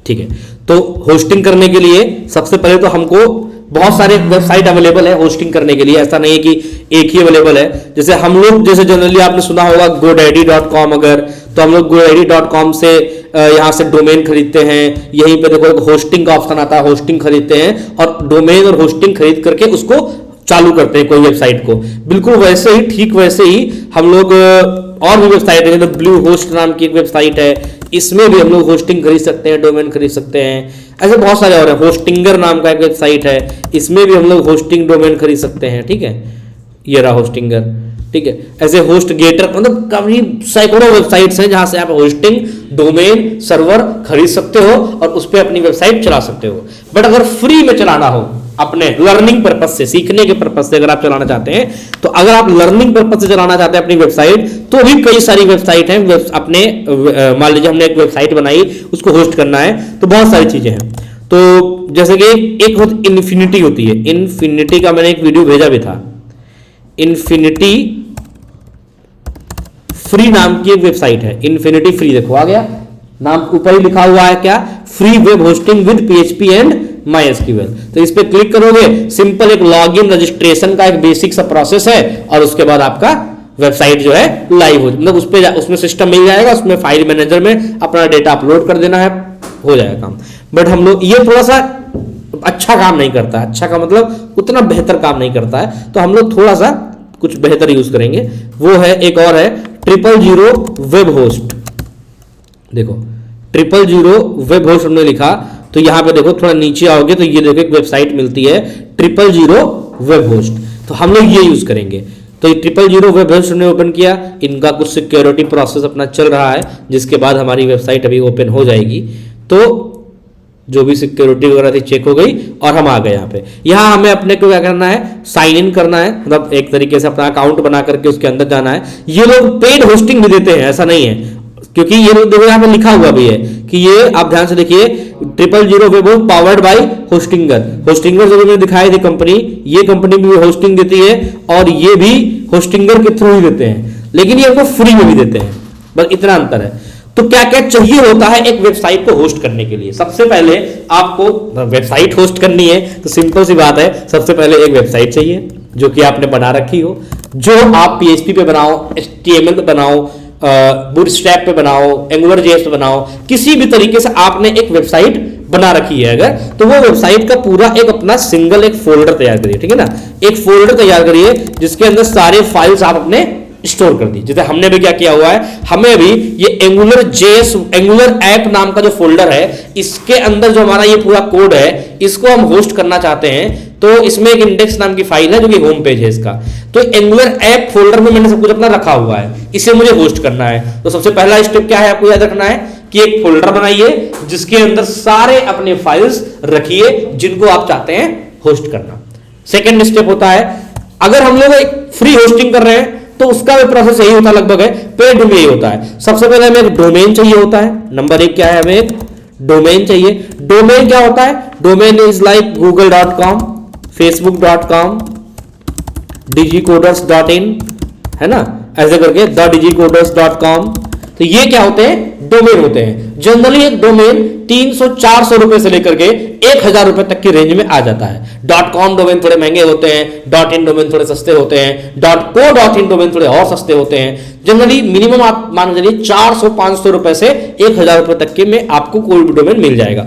ठीक है। तो होस्टिंग करने के लिए सबसे पहले तो हमको बहुत सारे वेबसाइट अवेलेबल है होस्टिंग करने के लिए, ऐसा नहीं है कि एक ही अवेलेबल है। जैसे हम लोग जैसे जनरली आपने सुना होगा godaddy.com, अगर तो हम लोग godaddy.com से यहाँ से डोमेन खरीदते हैं। यहीं पे देखो एक होस्टिंग का ऑप्शन आता है, होस्टिंग खरीदते हैं और डोमेन और होस्टिंग खरीद करके उसको चालू करते हैं कोई वेबसाइट को। बिल्कुल वैसे ही, ठीक वैसे ही हम लोग और भी वेबसाइट है, जैसे ब्लू होस्ट नाम की एक वेबसाइट है, इसमें भी हम लोग होस्टिंग खरीद सकते हैं, डोमेन खरीद सकते हैं। ऐसे बहुत सारे और है, होस्टिंगर नाम का एक वेबसाइट है, इसमें भी हम लोग होस्टिंग डोमेन खरीद सकते हैं। ठीक है, ये रहा होस्टिंगर। ठीक है, ऐसे होस्ट गेटर, मतलब काफी सैकड़ों वेबसाइट्स हैं जहां से आप होस्टिंग डोमेन सर्वर खरीद सकते हो और उस पर अपनी वेबसाइट चला सकते हो। बट अगर फ्री में चलाना हो, अपने लर्निंग पर्पज से, सीखने के पर्पज से अगर आप चलाना चाहते हैं, तो अगर आप लर्निंग पर्पज से चलाना चाहते हैं अपनी वेबसाइट, तो भी कई सारी वेबसाइट हैं। अपने मान लीजिए हमने एक वेबसाइट बनाई, उसको होस्ट करना है, तो बहुत सारी चीजें हैं। तो जैसे कि एक इन्फिनिटी होती है, इन्फिनिटी का मैंने एक वीडियो भेजा भी था। इन्फिनिटी फ्री नाम की एक वेबसाइट है, इन्फिनिटी फ्री, देखो आ गया नाम, ऊपर ही लिखा हुआ है क्या, free web hosting with PHP and MySQL। तो इस पे क्लिक करोगे, सिंपल एक लॉगिन रजिस्ट्रेशन का एक बेसिक सा प्रोसेस है और उसके बाद आपका वेबसाइट जो है लाइव हो, मतलब उसमें सिस्टम मिल जाएगा, उसमें फाइल मैनेजर में अपना डेटा अपलोड कर देना है, हो जाएगा काम। बट हम लोग ये थोड़ा सा अच्छा काम नहीं करता, अच्छा का मतलब उतना बेहतर काम नहीं करता है, तो हम लोग थोड़ा सा कुछ बेहतर यूज करेंगे। वो है एक और है 000 वेब होस्ट। देखो 000 वेब होस्ट हमने लिखा, तो यहां पे देखो थोड़ा नीचे आओगे तो ये देखो एक वेबसाइट मिलती है 000 वेब होस्ट, तो हम लोग ये यूज करेंगे। तो ये 000 वेब होस्ट हमने ओपन किया, इनका कुछ सिक्योरिटी प्रोसेस अपना चल रहा है, जिसके बाद हमारी वेबसाइट अभी ओपन हो जाएगी। तो जो भी सिक्योरिटी वगैरह थी चेक हो गई और हम आ गए यहाँ पे। यहाँ हमें अपने को क्या करना है, साइन इन करना है, मतलब एक तरीके से अपना अकाउंट बना करके उसके अंदर जाना है। ये लोग पेड होस्टिंग भी देते हैं, ऐसा नहीं है, क्योंकि ये लोग देखो यहाँ पे लिखा हुआ भी है कि ये, आप ध्यान से देखिए, 000 web host powered by Hostinger. Hostinger जो मैंने दिखाई थी कंपनी, ये कंपनी भी होस्टिंग देती है और ये भी होस्टिंगर के थ्रू ही देते हैं, लेकिन ये हमको फ्री में भी देते हैं, बस इतना अंतर है। तो क्या क्या चाहिए होता है एक वेबसाइट को होस्ट करने के लिए? सबसे पहले आपको वेबसाइट होस्ट करनी है तो सिंपल सी बात है, सबसे पहले एक वेबसाइट चाहिए जो कि आपने बना रखी हो, जो आप PHP पे बनाओ, HTML पे बनाओ, बूटस्ट्रैप पे बनाओ, AngularJS पे बनाओ, किसी भी तरीके से आपने एक वेबसाइट बना रखी है अगर, तो वो वेबसाइट का पूरा एक अपना सिंगल एक फोल्डर तैयार करिए। ठीक है ना, एक फोल्डर तैयार करिए जिसके अंदर सारे फाइल्स आप अपने स्टोर कर दी। जैसे हमने भी क्या किया हुआ है, हमें भी ये AngularJS, एंगुलर ऐप नाम का जो फोल्डर है, इसके अंदर जो हमारा ये पूरा कोड है, इसको हम होस्ट करना चाहते हैं। तो इसमें एक इंडेक्स नाम की फाइल है जो कि होम पेज है इसका। तो एंगुलर ऐप फोल्डर में मैंने सब कुछ अपना रखा हुआ है, इसे मुझे होस्ट करना है। तो सबसे पहला स्टेप क्या है, आपको याद रखना है कि एक फोल्डर बनाइए जिसके अंदर सारे अपने फाइल्स रखिए जिनको आप चाहते हैं होस्ट करना। सेकेंड स्टेप होता है, अगर हम लोग एक फ्री होस्टिंग कर रहे हैं तो उसका भी प्रोसेस यही होता लगभग है, पेड में यही होता है। सबसे पहले हमें एक डोमेन चाहिए होता है। नंबर 1 क्या है, हमें एक डोमेन चाहिए। डोमेन क्या होता है, domain is like google.com, facebook.com, digicoders.in, है ना, ऐसे करके digicoders.com। तो ये क्या होते हैं, डोमेन होते हैं। जनरली एक डोमेन 300-400 रुपए से लेकर के 1000 रुपए तक की रेंज में आ जाता है। .com डोमेन थोड़े महंगे होते हैं, .in डोमेन थोड़े सस्ते होते हैं, .co.in डोमेन थोड़े और सस्ते होते हैं। जनरली मिनिमम आप मान लीजिए 400-500 रुपए से 1000 रुपए तक के में आपको कोई भी डोमेन मिल जाएगा।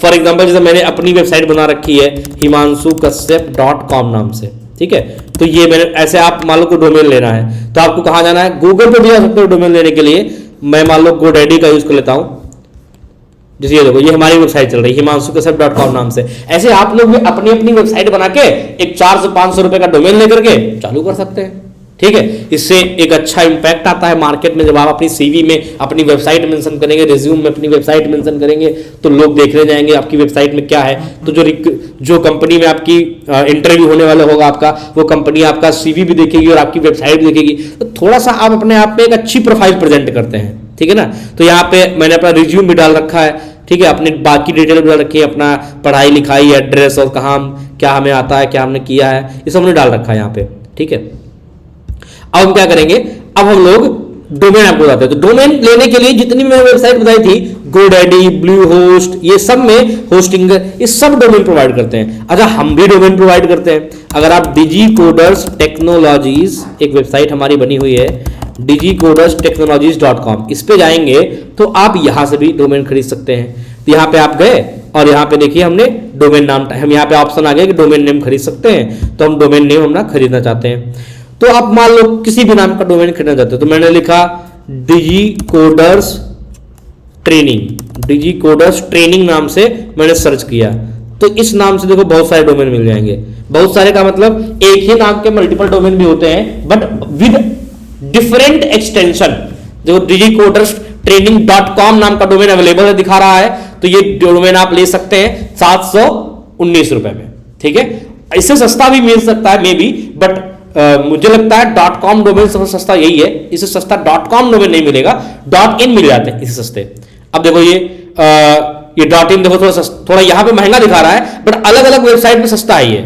फॉर एग्जाम्पल जैसे मैंने अपनी वेबसाइट बना रखी है himansukashyap.com नाम से, ठीक है। तो ये मैंने ऐसे, आप मान लो को डोमेन लेना है तो आपको कहां जाना है, गूगल पे भी जा सकते हो डोमेन लेने के लिए। मैं मान लो GoDaddy का यूज कर लेता हूं, जैसे ये देखो, ये हमारी वेबसाइट चल रही है himansukashyap.com नाम से। ऐसे आप लोग भी अपनी अपनी वेबसाइट बना के एक 400-500 रुपए का डोमेन लेकर के चालू कर सकते हैं, ठीक है। इससे एक अच्छा इंपैक्ट आता है मार्केट में। जब आप अपनी CV में अपनी वेबसाइट मेंशन करेंगे, रिज्यूम में अपनी वेबसाइट मेंशन करेंगे, तो लोग देखने जाएंगे आपकी वेबसाइट में क्या है। तो जो कंपनी में आपकी इंटरव्यू होने वाला होगा आपका, वो कंपनी आपका CV भी देखेगी और आपकी वेबसाइट भी देखेगी। तो थोड़ा सा आप अपने आप पे एक अच्छी प्रोफाइल प्रेजेंट करते हैं, ठीक है ना। तो यहाँ पे मैंने अपना रिज्यूम भी डाल रखा है, ठीक है, अपनी बाकी डिटेल भी डाल रखी है, अपना पढ़ाई लिखाई, एड्रेस और कहाँ क्या हमें आता है, क्या हमने किया है, ये सब हमने डाल रखा है यहाँ पे, ठीक है। अब हम क्या करेंगे, अब हम लोग डोमेन आपको बताते हैं। तो डोमेन लेने के लिए जितनी भी मैंने वेबसाइट बताई थी, गोडैडी, ब्लू होस्ट, ये सब में होस्टिंग, ये सब डोमेन प्रोवाइड करते हैं। अच्छा, हम भी डोमेन प्रोवाइड करते हैं। अगर आप डिजीकोडर्स टेक्नोलॉजीज, एक वेबसाइट हमारी बनी हुई है digicoderstechnologies.com, इस पे जाएंगे तो आप यहां से भी डोमेन खरीद सकते हैं। तो यहां पे आप गए और यहां पे देखिए हमने डोमेन नाम, हम यहां पे ऑप्शन आ गया कि डोमेन नेम खरीद सकते हैं। तो हम डोमेन नेम हम खरीदना चाहते हैं, तो आप मान लो किसी भी नाम का डोमेन खरीदना चाहते हो, तो मैंने लिखा डिजीकोडर्स ट्रेनिंग, डिजीकोडर्स ट्रेनिंग नाम से मैंने सर्च किया। तो इस नाम से देखो बहुत सारे डोमेन मिल जाएंगे। बहुत सारे का मतलब एक ही नाम के मल्टीपल डोमेन भी होते हैं, बट विद डिफरेंट एक्सटेंशन। जो डिजीकोडर्स ट्रेनिंग.com नाम का डोमेन अवेलेबल है, दिखा रहा है, तो ये डोमेन आप ले सकते हैं 719 रुपए में। ठीक है, इससे सस्ता भी मिल सकता है मे बी, बट मुझे लगता है .com डोमेन सबसे सस्ता यही है। इससे सस्ता .com डोमेन नहीं मिलेगा, .in मिल जाते हैं इससे सस्ते। अब देखो ये .in देखो थोड़ा यहां पे महंगा दिखा रहा है, बट अलग अलग वेबसाइट में सस्ता है ये।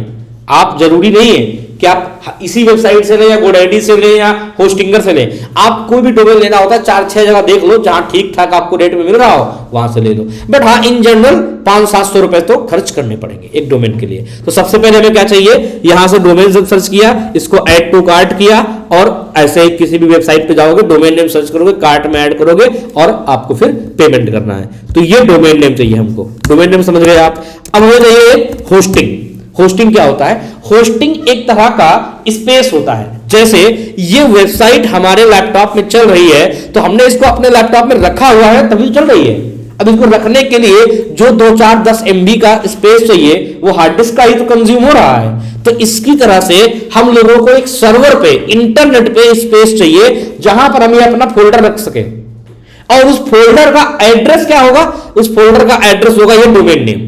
आप जरूरी नहीं है कि आप इसी वेबसाइट से लें या गोडैडी से लें या होस्टिंगर से लें। आप कोई भी डोमेन लेना होता है 4-6 जगह देख लो, जहां ठीक ठाक आपको रेट में मिल रहा हो वहां से ले लो। बट हाँ, इन जनरल 500-700 रुपए तो खर्च करने पड़ेंगे एक डोमेन के लिए। तो सबसे पहले हमें क्या चाहिए, यहां से डोमेन सर्च किया, इसको ऐड टू कार्ट किया, और ऐसे ही किसी भी वेबसाइट पे जाओगे, डोमेन नेम सर्च करोगे, कार्ट में ऐड करोगे और आपको फिर पेमेंट करना है। तो ये डोमेन नेम चाहिए हमको, डोमेन नेम समझ गए आप। अब हमें चाहिए होस्टिंग। होस्टिंग क्या होता है? होस्टिंग एक तरह का स्पेस होता है। जैसे ये वेबसाइट हमारे लैपटॉप में चल रही है, तो हमने इसको अपने लैपटॉप में रखा हुआ है तभी चल रही है। अब इसको रखने के लिए जो 2-4-10 MB का स्पेस चाहिए, वो हार्ड डिस्क का ही तो कंज्यूम हो रहा है। तो इसकी तरह से हम लोगों को एक सर्वर पे, इंटरनेट पे स्पेस चाहिए, जहां पर हम ये अपना फोल्डर रख सके। और उस फोल्डर का एड्रेस क्या होगा? उस फोल्डर का एड्रेस होगा ये डोमेन नेम।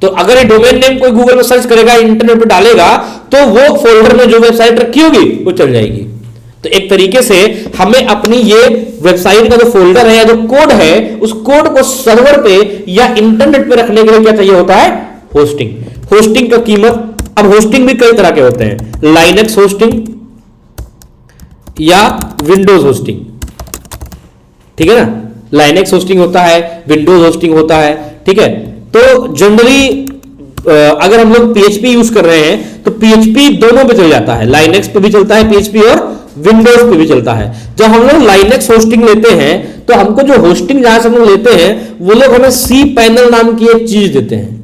तो अगर ये डोमेन नेम कोई गूगल में सर्च करेगा, इंटरनेट पे डालेगा, तो वो फोल्डर में जो वेबसाइट रखी होगी वो चल जाएगी। तो एक तरीके से हमें अपनी ये वेबसाइट का जो फोल्डर है या जो कोड है, उस कोड को सर्वर पे या इंटरनेट पे रखने के लिए क्या चाहिए होता है? होस्टिंग। होस्टिंग का कीमत, अब होस्टिंग भी कई तरह के होते हैं, लाइनक्स होस्टिंग या विंडोज होस्टिंग। ठीक है ना, लाइनक्स होस्टिंग होता है, विंडोज होस्टिंग होता है। ठीक है, तो जनरली अगर हम लोग PHP यूज कर रहे हैं तो PHP दोनों पे चल जाता है, लाइनक्स पे भी चलता है PHP और विंडोज पे भी चलता है। जब हम लोग लाइनक्स होस्टिंग लेते हैं तो हमको जो होस्टिंग जहां से हम लोग लेते हैं, वो लोग हमें cPanel नाम की एक चीज देते हैं।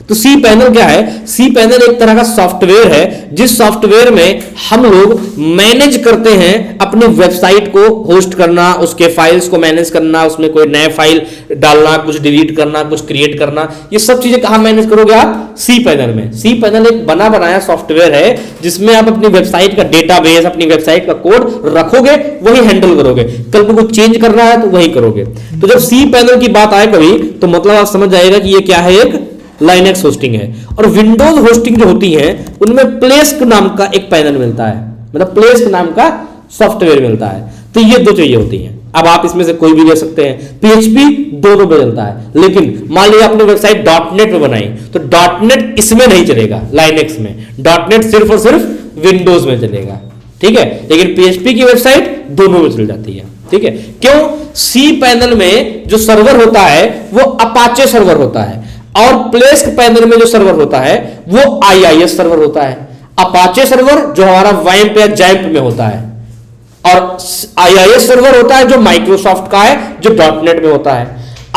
तो cPanel क्या है? cPanel एक तरह का सॉफ्टवेयर है, जिस सॉफ्टवेयर में हम लोग मैनेज करते हैं अपनी वेबसाइट को होस्ट करना, उसके फाइल्स को मैनेज करना, उसमें कोई नए फाइल डालना, कुछ डिलीट करना, कुछ क्रिएट करना, ये सब चीजें कहां मैनेज करोगे आप? cPanel में। cPanel एक बना बनाया सॉफ्टवेयर है, जिसमें आप अपनी वेबसाइट का डेटाबेस, अपनी वेबसाइट का कोड रखोगे, वही हैंडल करोगे। कल को कुछ चेंज करना है तो वही करोगे। तो जब cPanel की बात आए कभी, तो मतलब आप समझ जाएगा कि ये क्या है, एक लाइनक्स होस्टिंग है। और विंडोज होस्टिंग जो होती है, उनमें प्लेस्क नाम का एक पैनल मिलता है, मतलब प्लेस्क नाम का सॉफ्टवेयर मिलता है। तो ये दो चीजें होती हैं। अब आप इसमें से कोई भी ले सकते हैं। PHP दोनों पे चलता है, लेकिन मान लीजिए आपने वेबसाइट .NET में बनाई, तो .NET इसमें नहीं चलेगा, लाइनक्स में। .NET सिर्फ और सिर्फ विंडोज में चलेगा। ठीक है, लेकिन PHP की वेबसाइट दोनों में चल जाती है। ठीक है, क्यों? cPanel में जो सर्वर होता है वो अपाचे सर्वर होता है, और प्लेस्क पैनल में जो सर्वर होता है वो IIS सर्वर होता है। अपाचे सर्वर जो हमारा वैम्प या जैम्प में होता है, और IIS सर्वर होता है जो माइक्रोसॉफ्ट का है, जो .NET में होता है।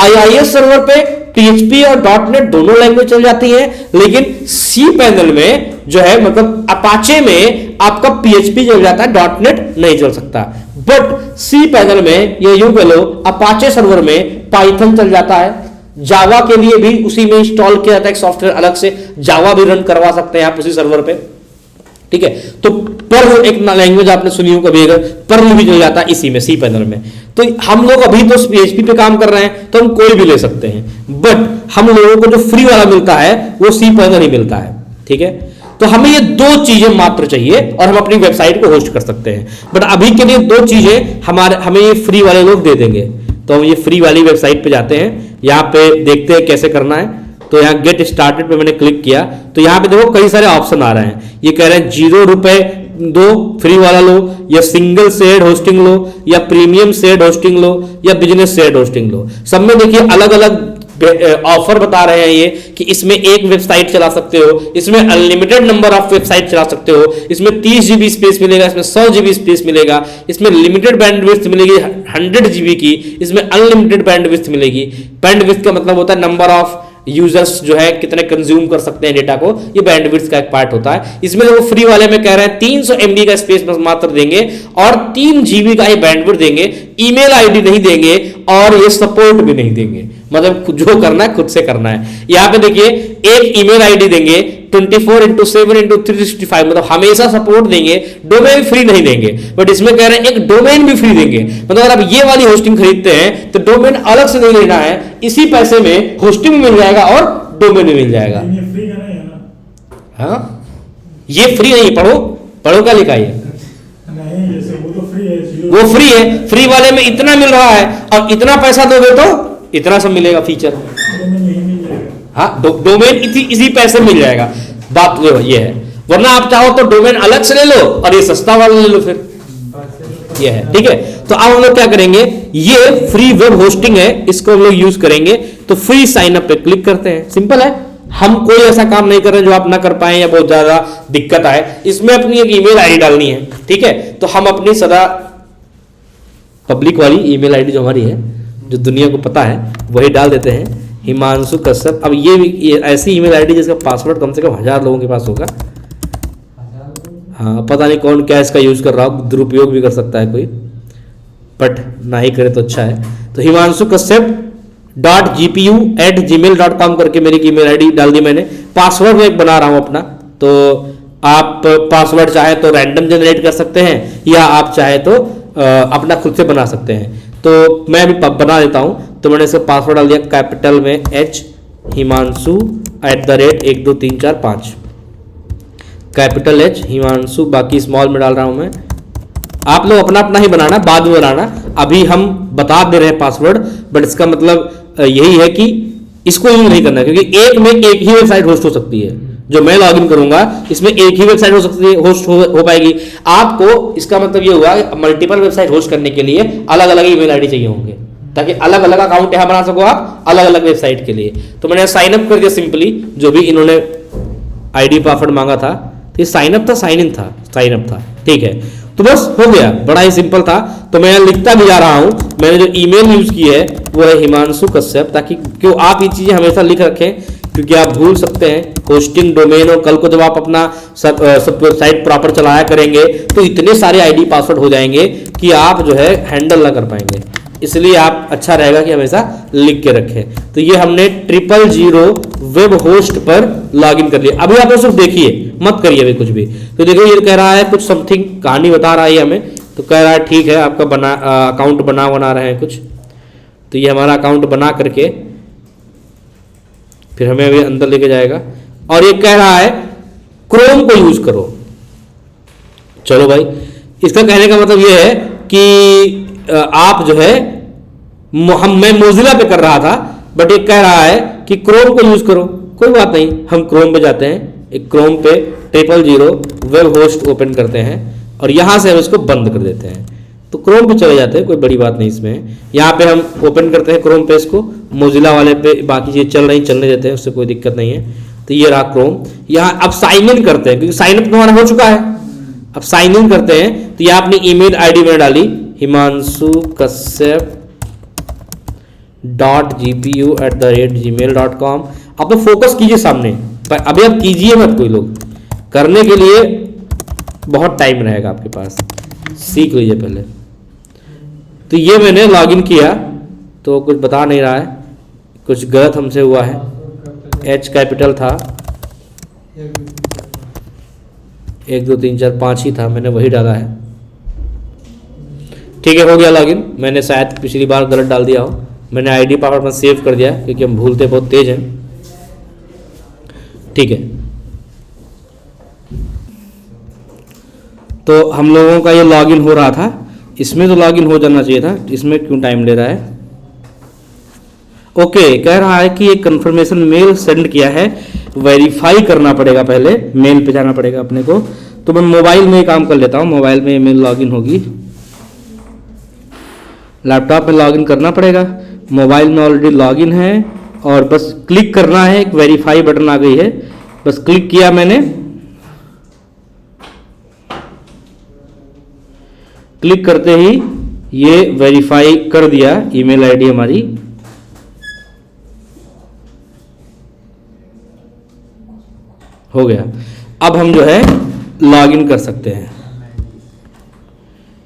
IIS सर्वर पे PHP और .NET दोनों लैंग्वेज चल जाती हैं, लेकिन cPanel में जो है, मतलब अपाचे में आपका PHP चल जाता है, .NET नहीं चल सकता। बट cPanel में ये यूं कह लो, अपाचे सर्वर में पाइथन चल जाता है, जावा के लिए भी उसी में इंस्टॉल किया जाता है एक सॉफ्टवेयर अलग से, जावा भी रन करवा सकते हैं आप उसी सर्वर पे। ठीक है, तो पर्ल एक लैंग्वेज आपने सुनी हो कभी, अगर पर्ल भी चल जाता है इसी में, cPanel में। तो हम लोग अभी तो PHP पे काम कर रहे हैं, तो हम कोई भी ले सकते हैं, बट हम लोगों को जो फ्री वाला मिलता है वो cPanel ही मिलता है। ठीक है, तो हमें ये दो चीजें मात्र चाहिए और हम अपनी वेबसाइट को होस्ट कर सकते हैं। बट अभी के लिए दो चीजें हमें ये फ्री वाले लोग दे देंगे। तो हम ये फ्री वाली वेबसाइट पे जाते हैं, यहाँ पे देखते हैं कैसे करना है। तो यहाँ गेट स्टार्टेड पे मैंने क्लिक किया, तो यहाँ पे देखो कई सारे ऑप्शन आ रहे हैं। ये कह रहे हैं 0 रुपए दो, फ्री वाला लो, या सिंगल शेयर्ड होस्टिंग लो, या प्रीमियम शेयर्ड होस्टिंग लो, या बिजनेस शेयर्ड होस्टिंग लो। सब में देखिए अलग अलग ऑफर बता रहे हैं ये कि इसमें एक वेबसाइट चला सकते हो, इसमें अनलिमिटेड नंबर ऑफ वेबसाइट चला सकते हो, इसमें 30 GB स्पेस मिलेगा, इसमें 100 GB स्पेस मिलेगा, इसमें लिमिटेड बैंडविड्थ मिलेगी 100 GB की, इसमें अनलिमिटेड बैंडविड्थ मिलेगी। बैंडविड्थ का मतलब होता है नंबर ऑफ यूजर्स जो है कितने कंज्यूम कर सकते हैं डेटा को, ये बैंडविड्थ का एक पार्ट होता है। इसमें वो फ्री वाले में कह रहे हैं 300 MB का स्पेस मात्र देंगे और 3 GB का ही बैंडविड्थ देंगे, ईमेल आईडी नहीं देंगे और ये सपोर्ट भी नहीं देंगे। मतलब जो करना है खुद से करना है। यहाँ पे देखिए एक ईमेल आईडी देंगे 24/7/365, मतलब हमेशा सपोर्ट देंगे, डोमेन फ्री नहीं देंगे। बट इसमें कह रहे हैं एक डोमेन भी फ्री देंगे, मतलब अगर आप ये वाली होस्टिंग खरीदते हैं तो डोमेन अलग से नहीं लेना है, इसी पैसे में होस्टिंग भी मिल जाएगा और डोमेन भी मिल जाएगा। हाँ ये फ्री नहीं, पढ़ो पढ़ो क्या लिखा है, वो फ्री है। फ्री वाले में इतना मिल रहा है और इतना पैसा दोगे तो इतना सब मिलेगा फीचर। हाँ डोमेन इसी पैसे मिल जाएगा, बात तो ये है। वरना आप चाहो तो डोमेन अलग से ले लो और ये सस्ता वाला ले लो, फिर ये है। ठीक है, तो अब हम लोग क्या करेंगे, ये फ्री वेब होस्टिंग है, इसको हम लोग यूज करेंगे। तो फ्री साइन अप पे क्लिक करते हैं, सिंपल है। हम कोई ऐसा काम नहीं कर रहे जो आप ना कर पाए या बहुत ज्यादा दिक्कत आए। इसमें अपनी एक ईमेल आईडी डालनी है, ठीक है। तो हम अपनी सदा पब्लिक वाली ईमेल आईडी जो हमारी है, जो दुनिया को पता है, वही डाल देते हैं, हिमांशु कश्यप। अब ये ऐसी ईमेल आईडी जिसका पासवर्ड कम से कम 1000 लोगों के पास होगा। हाँ पता नहीं कौन क्या इसका यूज कर रहा हो, दुरुपयोग भी कर सकता है कोई, बट ना ही करे तो अच्छा है। तो हिमांशु कश्यप .gpu@gmail.com करके मेरी ईमेल आईडी डाल दी मैंने। पासवर्ड मैं बना रहा हूं अपना, तो आप पासवर्ड चाहे तो रैंडम जनरेट कर सकते हैं या आप चाहे तो अपना खुद से बना सकते हैं। तो मैं अभी बना देता हूं। तो मैंने इसका पासवर्ड डाल दिया कैपिटल में H Himanshu @12345, capital H Himanshu, बाकी स्मॉल में डाल रहा हूं मैं। आप लोग अपना अपना ही बनाना, बाद में बनाना। अभी हम बता दे रहे हैं पासवर्ड, बट इसका मतलब यही है कि इसको यूज नहीं करना, क्योंकि एक में एक ही वेबसाइट होस्ट हो सकती है। जो मैं लॉगिन करूंगा इसमें एक ही वेबसाइट हो सकती है, होस्ट हो पाएगी। आपको इसका मतलब ये हुआ कि मल्टीपल वेबसाइट होस्ट करने के लिए अलग अलग ईमेल आईडी चाहिए होंगे, ताकि अलग अलग अकाउंट यहां बना सको आप अलग अलग वेबसाइट के लिए। तो मैंने साइन अप कर दिया सिंपली, जो भी इन्होंने आईडी पासवर्ड मांगा था। तो ये साइन अप था, साइन इन था, साइन अप था, ठीक है। तो बस हो गया, बड़ा ही सिंपल था। तो मैं लिखता भी जा रहा हूं, मैंने जो ईमेल यूज की है वो है हिमांशु कश्यप, ताकि क्यों आप ये चीजें हमेशा लिख रखें, क्योंकि आप भूल सकते हैं होस्टिंग, डोमेन, और कल को जब आप अपना सब वेबसाइट प्रॉपर चलाया करेंगे तो इतने सारे आईडी पासवर्ड हो जाएंगे कि आप जो है हैंडल ना कर पाएंगे। इसलिए आप अच्छा रहेगा कि हमेशा लिख के रखें। तो ये हमने 000 वेब होस्ट पर लॉगिन कर लिया। अभी आप सिर्फ देखिए, मत करिए अभी कुछ भी। तो देखो ये कह रहा है कुछ समथिंग, कहानी बता रहा है हमें। तो कह रहा है ठीक है आपका अकाउंट बना रहे हैं कुछ। तो ये हमारा अकाउंट बना करके फिर हमें अभी अंदर लेके जाएगा, और ये कह रहा है क्रोम को यूज करो। चलो भाई, इसका कहने का मतलब ये है कि आप जो है, मैं मोजिला पे कर रहा था, बट ये कह रहा है कि क्रोम को यूज करो। कोई बात नहीं, हम क्रोम पे जाते हैं, एक क्रोम पे 000 वेब होस्ट ओपन करते हैं और यहां से हम इसको बंद कर देते हैं। तो क्रोम पे चले जाते हैं, कोई बड़ी बात नहीं इसमें। यहाँ पे हम ओपन करते हैं क्रोम पे इसको, मोजिला वाले पे बाकी चीज़ चलने देते हैं, उससे कोई दिक्कत नहीं है। तो ये रहा क्रोम। यहाँ अब साइन इन करते हैं, क्योंकि साइन अप हमारा हो चुका है। अब साइन इन करते हैं, तो ये अपनी ईमेल आईडी मैंने डाली, हिमांशु कश्यप .gpu@gmail.com। आप तो फोकस कीजिए सामने, अभी आप कीजिए मत, कोई लोग करने के लिए बहुत टाइम रहेगा आपके पास, सीख लीजिए पहले। तो ये मैंने लॉगिन किया, तो कुछ बता नहीं रहा है, कुछ गलत हमसे हुआ है। H कैपिटल था, 1 2 3 4 5 ही था, मैंने वही डाला है। ठीक है, हो गया लॉगिन। मैंने शायद पिछली बार गलत डाल दिया हो, मैंने आईडी पासवर्ड में सेव कर दिया, क्योंकि हम भूलते बहुत तेज हैं। ठीक है, तो हम लोगों का ये लॉगिन हो रहा था, इसमें तो लॉगिन हो जाना चाहिए था, इसमें क्यों टाइम ले रहा है। ओके, कह रहा है कि एक कंफर्मेशन मेल सेंड किया है, वेरीफाई करना पड़ेगा, पहले मेल पे जाना पड़ेगा अपने को। तो मैं मोबाइल में काम कर लेता हूँ। मोबाइल में ईमेल लॉगिन होगी, लैपटॉप में लॉगिन करना पड़ेगा, मोबाइल में ऑलरेडी लॉगिन है और बस क्लिक करना है। एक वेरीफाई बटन आ गई है, बस क्लिक किया मैंने, क्लिक करते ही ये वेरीफाई कर दिया ईमेल आईडी हमारी। हो गया। अब हम जो है लॉगिन कर सकते हैं।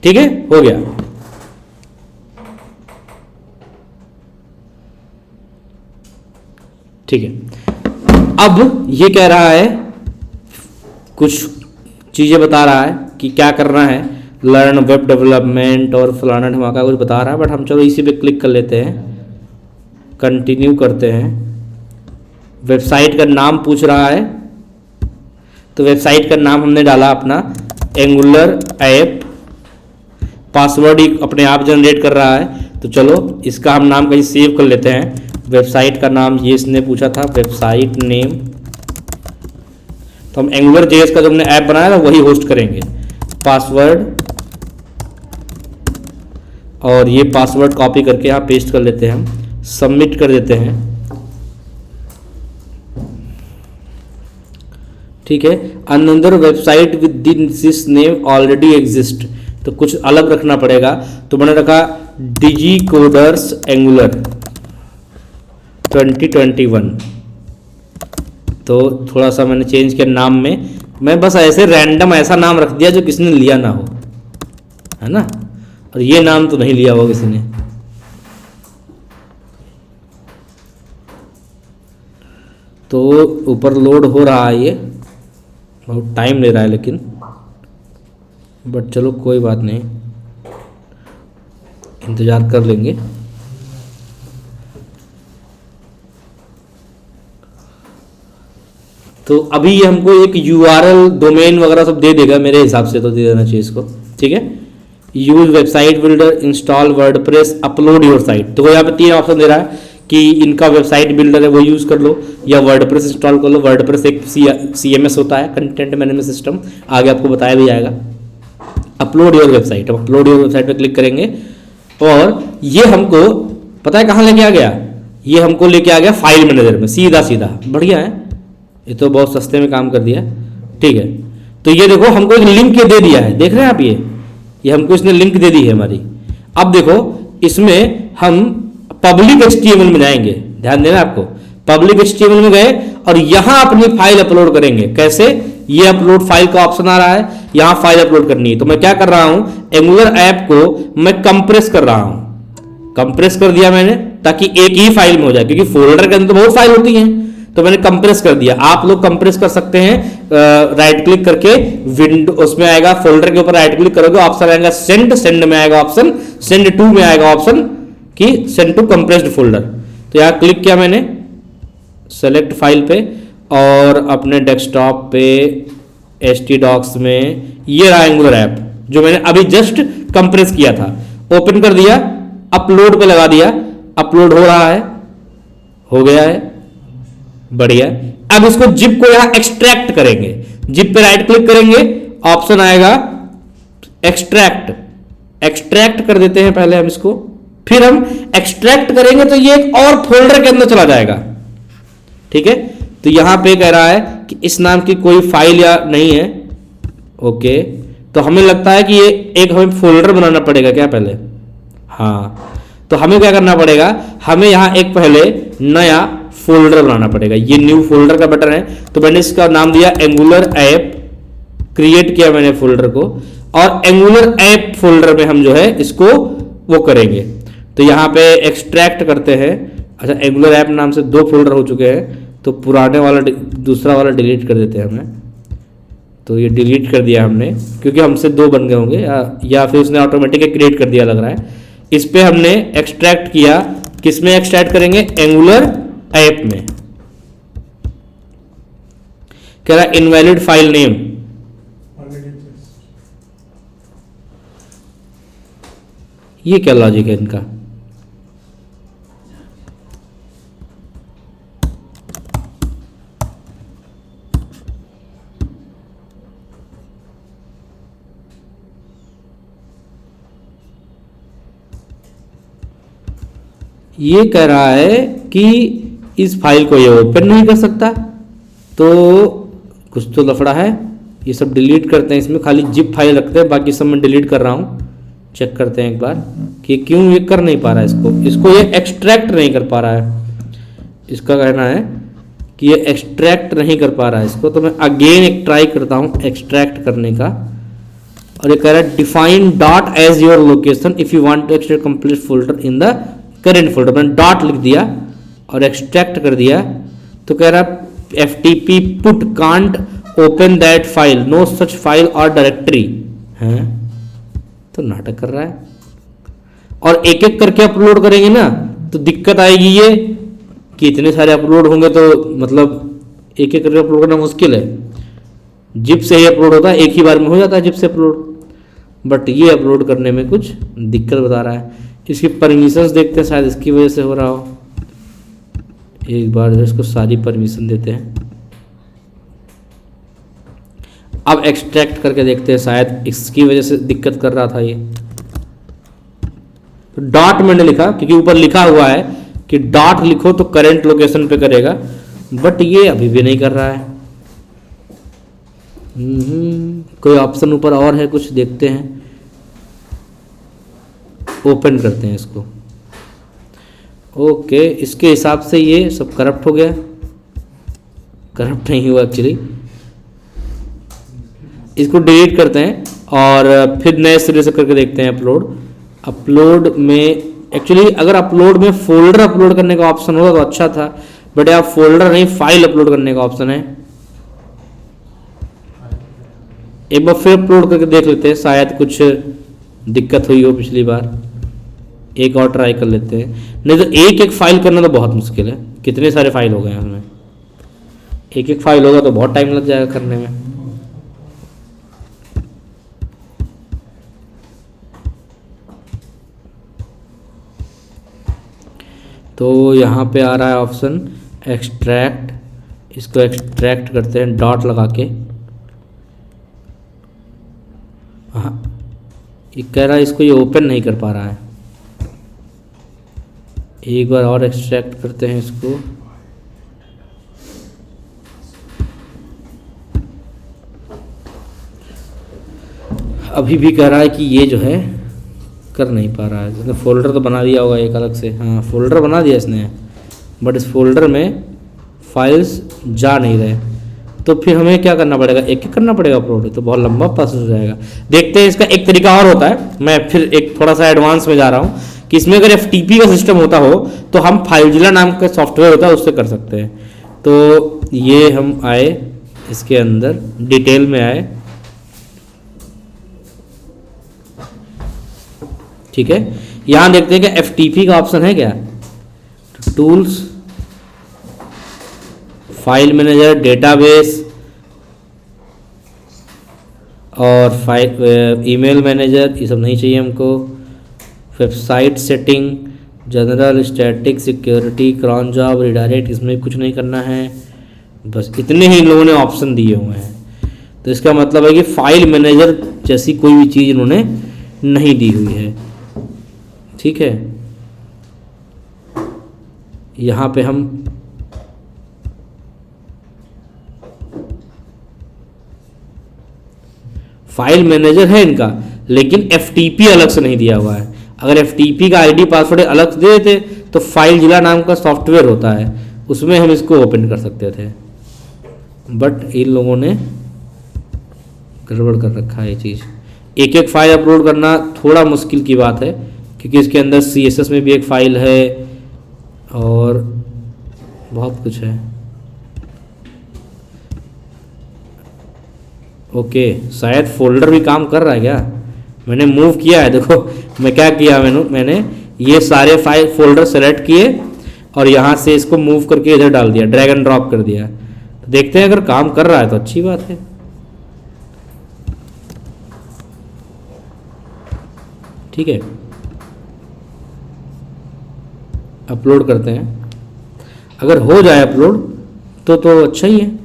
ठीक है, हो गया। ठीक है, अब ये कह रहा है, कुछ चीजें बता रहा है कि क्या करना है, लर्न वेब डेवलपमेंट और फलाना ढमाका कुछ बता रहा है, बट हम चलो इसी पे क्लिक कर लेते हैं, कंटिन्यू करते हैं। वेबसाइट का नाम पूछ रहा है, तो वेबसाइट का नाम हमने डाला अपना एंगुलर ऐप। पासवर्ड ही अपने आप जनरेट कर रहा है, तो चलो इसका हम नाम कहीं सेव कर लेते हैं। वेबसाइट का नाम ये इसने पूछा था, वेबसाइट नेम, तो हम एंगुलर जेएस का जो हमने ऐप बनाया था वही होस्ट करेंगे। पासवर्ड, और ये पासवर्ड कॉपी करके यहाँ पेस्ट कर लेते हैं, हम सबमिट कर देते हैं। ठीक है, another website with this name already exist, तो कुछ अलग रखना पड़ेगा। तो मैंने रखा डिजी कोडर्स एंगुलर 2021, तो थोड़ा सा मैंने चेंज किया नाम में। मैं बस ऐसे रैंडम ऐसा नाम रख दिया जो किसी ने लिया ना हो, है ना, और ये नाम तो नहीं लिया होगा किसी ने। तो ऊपर लोड हो रहा है, ये बहुत टाइम ले रहा है लेकिन, बट चलो कोई बात नहीं, इंतज़ार कर लेंगे। तो अभी ये हमको एक यूआरएल डोमेन वगैरह सब दे देगा, मेरे हिसाब से तो दे देना चाहिए इसको। ठीक है, use website builder, install WordPress, upload your site. तो यहाँ पे 3 ऑप्शन दे रहा है कि इनका वेबसाइट बिल्डर है वो यूज़ कर लो, या वर्डप्रेस इंस्टॉल कर लो। वर्डप्रेस एक CMS होता है, कंटेंट मैनेजमेंट सिस्टम, आगे आपको बताया भी जाएगा। Upload your website, upload your website पे क्लिक करेंगे और ये हमको पता है कहाँ लेके आ गया, ये हमको लेके आ गया फाइल मैनेजर में, सीधा सीधा। बढ़िया है, ये तो बहुत सस्ते में काम कर दिया। ठीक है, तो ये देखो हमको एक लिंक ये दे दिया है, देख रहे हैं आप, ये हमको इसने लिंक दे दी है हमारी। अब देखो इसमें हम पब्लिक HTML में जाएंगे, ध्यान देना आपको, पब्लिक HTML में गए और यहां अपनी फाइल अपलोड करेंगे। कैसे, ये अपलोड फाइल का ऑप्शन आ रहा है, यहां फाइल अपलोड करनी है। तो मैं क्या कर रहा हूं, एंगुलर ऐप को मैं कंप्रेस कर रहा हूं, कंप्रेस कर दिया मैंने, ताकि एक ही फाइल में हो जाए, क्योंकि फोल्डर के अंदर बहुत फाइल होती हैं, तो मैंने कंप्रेस कर दिया। आप लोग कंप्रेस कर सकते हैं, राइट क्लिक करके विंडो, उसमें आएगा फोल्डर के ऊपर राइट क्लिक करोगे, ऑप्शन आएगा सेंड, सेंड में आएगा ऑप्शन, सेंड टू में आएगा ऑप्शन कि सेंड टू कंप्रेस्ड फोल्डर। तो यहाँ क्लिक किया मैंने सेलेक्ट फाइल पे और अपने डेस्कटॉप पे htdocs में ये रहा एंगुलर ऐप जो मैंने अभी जस्ट कंप्रेस किया था, ओपन कर दिया, अपलोड पे लगा दिया, अपलोड हो रहा है, हो गया है, बढ़िया। अब इसको जिप को यहां एक्सट्रैक्ट करेंगे, जिप पे राइट क्लिक करेंगे, ऑप्शन आएगा एक्सट्रैक्ट, एक्सट्रैक्ट कर देते हैं पहले हम इसको, फिर हम एक्सट्रैक्ट करेंगे तो ये एक और फोल्डर के अंदर चला जाएगा। ठीक है, तो यहां पे कह रहा है कि इस नाम की कोई फाइल या नहीं है। ओके, तो हमें लगता है कि ये एक हमें फोल्डर बनाना पड़ेगा क्या पहले, हाँ, तो हमें क्या करना पड़ेगा, हमें यहां एक पहले नया फोल्डर बनाना पड़ेगा। ये न्यू फोल्डर का बटन है, तो मैंने इसका नाम दिया एंगुलर ऐप, क्रिएट किया मैंने फोल्डर को, और एंगुलर ऐप फोल्डर में हम जो है इसको वो करेंगे। तो यहाँ पे एक्सट्रैक्ट करते हैं। अच्छा, एंगुलर ऐप नाम से 2 फोल्डर हो चुके हैं, तो पुराने वाला दूसरा वाला डिलीट कर देते हैं हमें। तो ये डिलीट कर दिया हमने, क्योंकि हमसे 2 बन गए होंगे, या फिर उसने ऑटोमेटिक क्रिएट कर दिया लग रहा है। इस पे हमने एक्सट्रैक्ट किया, किस में एक्सट्रैक्ट करेंगे, एंगुलर ऐप में। कह रहा इनवैलिड फाइल नेम, ये क्या लॉजिक है इनका, ये कह रहा है कि इस फाइल को ये ओपन नहीं कर सकता, तो कुछ तो लफड़ा है। ये सब डिलीट करते हैं, इसमें खाली जिप फाइल रखते हैं, बाकी सब मैं डिलीट कर रहा हूँ। चेक करते हैं एक बार कि क्यों ये कर नहीं पा रहा है, इसको ये एक्सट्रैक्ट नहीं कर पा रहा है। इसका कहना है कि ये एक्सट्रैक्ट नहीं कर पा रहा है इसको, तो मैं अगेन एक ट्राई करता हूँ एक्सट्रैक्ट करने का। और ये कह रहा है define dot as your location if you want to extract complete folder in the current folder. मैंने डॉट लिख दिया और एक्सट्रैक्ट कर दिया, तो कह रहा है FTP put can't open that file, no such file और डायरेक्टरी है। तो नाटक कर रहा है। और एक एक करके अपलोड करेंगे ना तो दिक्कत आएगी ये कि इतने सारे अपलोड होंगे तो मतलब एक एक करके अपलोड करना मुश्किल है। जिप से ही अपलोड होता है, एक ही बार में हो जाता है जिप से अपलोड, बट ये अपलोड करने में कुछ दिक्कत बता रहा है। इसकी परमिशंस देखते हैं, शायद इसकी वजह से हो रहा हो। एक बार जो इसको सारी परमिशन देते हैं, अब एक्सट्रैक्ट करके देखते हैं, शायद इसकी वजह से दिक्कत कर रहा था ये। तो डॉट मैंने लिखा क्योंकि ऊपर लिखा हुआ है कि डॉट लिखो तो करंट लोकेशन पे करेगा, बट ये अभी भी नहीं कर रहा है। कोई ऑप्शन ऊपर और है कुछ, देखते हैं। ओपन करते हैं इसको। ओके, इसके हिसाब से ये सब करप्ट हो गया। करप्ट नहीं हुआ एक्चुअली। इसको डिलीट करते हैं और फिर नए सिरे से करके देखते हैं अपलोड में। एक्चुअली अगर अपलोड में फोल्डर अपलोड करने का ऑप्शन होगा तो अच्छा था, बट यहाँ फोल्डर नहीं फाइल अपलोड करने का ऑप्शन है। एक बार फिर अपलोड करके देख लेते हैं, शायद कुछ दिक्कत हुई हो पिछली बार। एक और ट्राई कर लेते हैं, नहीं तो एक एक फाइल करना तो बहुत मुश्किल है। कितने सारे फाइल हो गए हैं उसमें, एक एक फाइल होगा तो बहुत टाइम लग जाएगा करने में। तो यहाँ पे आ रहा है ऑप्शन एक्सट्रैक्ट। इसको एक्सट्रैक्ट करते हैं डॉट लगा के। हाँ, ये कह रहा है इसको ये ओपन नहीं कर पा रहा है। एक बार और एक्सट्रैक्ट करते हैं इसको। अभी भी कह रहा है कि ये जो है कर नहीं पा रहा है। इसने फोल्डर तो बना दिया होगा एक अलग से, हाँ फोल्डर बना दिया इसने, बट इस फोल्डर में फाइल्स जा नहीं रहे। तो फिर हमें क्या करना पड़ेगा, एक एक करना पड़ेगा अपलोड, तो बहुत लंबा प्रोसेस हो जाएगा। देखते हैं, इसका एक तरीका और होता है। मैं फिर एक थोड़ा सा एडवांस में जा रहा हूँ कि इसमें अगर FTP का सिस्टम होता हो तो हम फाइलजिला नाम का सॉफ्टवेयर होता है उससे कर सकते हैं। तो ये हम आए इसके अंदर डिटेल में आए, ठीक है। यहाँ देखते हैं कि FTP का ऑप्शन है क्या, टूल्स, फाइल मैनेजर, डेटाबेस और फाइल ईमेल मैनेजर, ये सब नहीं चाहिए हमको। Website setting, general, static, security, cron job, redirect, इसमें कुछ नहीं करना है। बस इतने ही लोगों ने ऑप्शन दिए हुए हैं। तो इसका मतलब है कि फाइल मैनेजर जैसी कोई भी चीज़ इन्होंने नहीं दी हुई है, ठीक है। यहाँ पे हम फाइल मैनेजर है इनका, लेकिन FTP अलग से नहीं दिया हुआ है। अगर FTP का ID पासवर्ड अलग से दे देते तो फाइलजिला नाम का सॉफ्टवेयर होता है, उसमें हम इसको ओपन कर सकते थे, बट इन लोगों ने गड़बड़ कर रखा है ये चीज़। एक एक फाइल अपलोड करना थोड़ा मुश्किल की बात है, क्योंकि इसके अंदर CSS में भी एक फ़ाइल है और बहुत कुछ है। ओके, शायद फोल्डर भी काम कर रहा है क्या, मैंने मूव किया है। देखो मैं क्या किया, मैंने ये सारे फाइल फोल्डर सेलेक्ट किए और यहाँ से इसको मूव करके इधर डाल दिया, ड्रैग एंड ड्रॉप कर दिया। तो देखते हैं अगर काम कर रहा है तो अच्छी बात है, ठीक है। अपलोड करते हैं, अगर हो जाए अपलोड तो अच्छा ही है।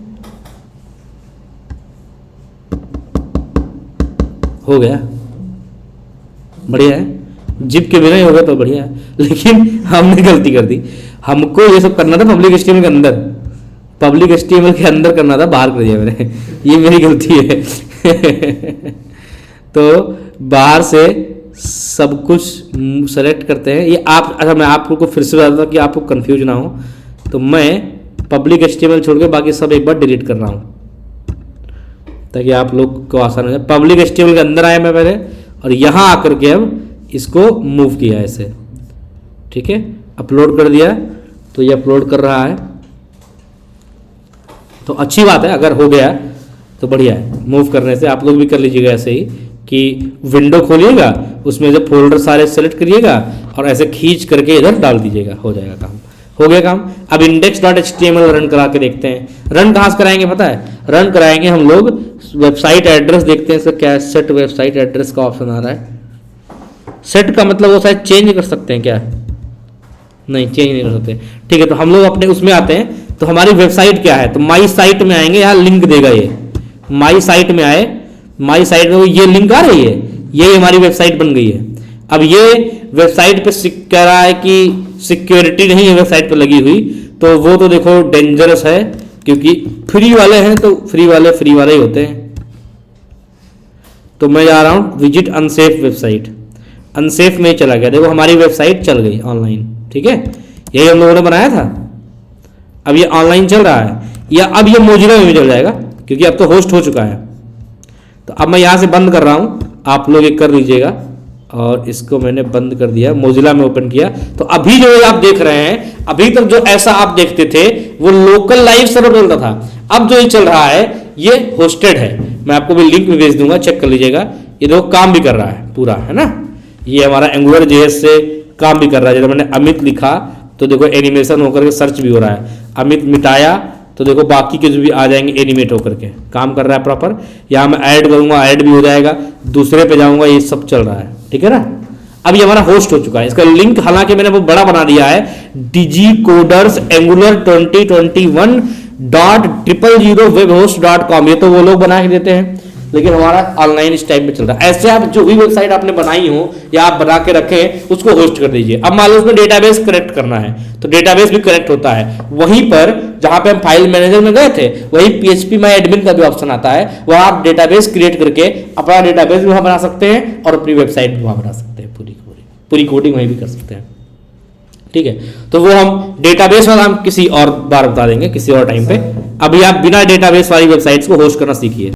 हो गया, बढ़िया है। जिप के बिना ही होगा तो बढ़िया है, लेकिन हमने गलती कर दी। हमको ये सब करना था पब्लिक HTML के अंदर, पब्लिक HTML के अंदर करना था, बाहर कर दिया मैंने, ये मेरी गलती है। तो बाहर से सब कुछ सेलेक्ट करते हैं। ये आप, अच्छा मैं आपको फिर से बताता कि आपको कंफ्यूज ना हो, तो मैं पब्लिक HTML छोड़ के बाकी सब एक बार डिलीट कर रहा हूँ ताकि आप लोग को आसान हो जाए। पब्लिक HTML के अंदर आया मैं पहले, और यहाँ आकर के अब इसको मूव किया ऐसे, ठीक है, अपलोड कर दिया, तो ये अपलोड कर रहा है, तो अच्छी बात है। अगर हो गया तो बढ़िया है। मूव करने से आप लोग भी कर लीजिएगा ऐसे ही कि विंडो खोलिएगा, उसमें जो फोल्डर सारे सेलेक्ट करिएगा और ऐसे खींच करके इधर डाल दीजिएगा, हो जाएगा काम। हो गया काम। अब index.html रन करा के देखते हैं। रन कहाँ से कराएंगे पता है? रन कराएंगे हम लोग वेबसाइट एड्रेस, देखते हैं इसका क्या है। सेट वेबसाइट एड्रेस का ऑप्शन आ रहा है। सेट का मतलब वो शायद चेंज कर सकते हैं क्या? नहीं, चेंज नहीं कर सकते। ठीक है, तो हम लोग अपने उसमें आते हैं, तो हमारी वेबसाइट क्या है, तो माई साइट में आएंगे, यहाँ लिंक देगा ये। माई साइट में आए, माई साइट में ये लिंक आ रही है, ये हमारी वेबसाइट बन गई है। अब ये वेबसाइट पे कह रहा है कि सिक्योरिटी नहीं है वेबसाइट पे लगी हुई, तो वो तो देखो डेंजरस है, क्योंकि फ्री वाले हैं तो फ्री वाले ही होते हैं। तो मैं जा रहा हूँ विजिट अनसेफ वेबसाइट, अनसेफ में चला गया। देखो हमारी वेबसाइट चल गई ऑनलाइन, ठीक है, यही हम लोगों ने बनाया था। अब ये ऑनलाइन चल रहा है, या अब ये मोजिला में भी चल जाएगा क्योंकि अब तो होस्ट हो चुका है। तो अब मैं यहाँ से बंद कर रहा हूँ, आप लोग एक कर लीजिएगा, और इसको मैंने बंद कर दिया, मोजिला में ओपन किया। तो अभी जो आप देख रहे हैं, अभी तक जो ऐसा आप देखते थे वो लोकल लाइव सर्वर चलता था, अब जो ये चल रहा है ये होस्टेड है। मैं आपको भी लिंक भी भेज दूंगा, चेक कर लीजिएगा। ये देखो काम भी कर रहा है पूरा, है ना, ये हमारा एंगुलर JS से काम भी कर रहा है। जैसे मैंने अमित लिखा तो देखो एनिमेशन होकर के सर्च भी हो रहा है, अमित मिटाया तो देखो बाकी के जो भी आ जाएंगे एनिमेट होकर के, काम कर रहा है प्रॉपर। यहाँ मैं ऐड करूंगा, ऐड भी हो जाएगा, दूसरे पे जाऊंगा, ये सब चल रहा है, ठीक है ना। अब ये हमारा होस्ट हो चुका है। इसका लिंक हालांकि मैंने वो बड़ा बना दिया है, digicoders angular 2021.000webhost.com, ये तो वो लोग बना के देते हैं, लेकिन हमारा ऑनलाइन इस टाइप में चल रहा है। ऐसे आप जो भी वेबसाइट आपने बनाई हो या आप बना के रखें उसको होस्ट कर दीजिए। अब मान लो उसमें डेटाबेस कनेक्ट करना है तो डेटाबेस भी कनेक्ट होता है। वहीं पर जहां पे हम फाइल मैनेजर में गए थे, वही PHP माई एडमिन का भी ऑप्शन आता है, वहां आप डेटाबेस क्रिएट करके अपना डेटाबेस भी वहां बना सकते हैं और अपनी वेबसाइट भी वहां बना सकते हैं। पूरी कोडिंग वहीं भी कर सकते हैं, ठीक है। तो वो हम डेटाबेस वाला हम किसी और बार बता देंगे, किसी और टाइम पे। अभी आप बिना डेटाबेस वाली वेबसाइट्स को होस्ट करना सीखिए।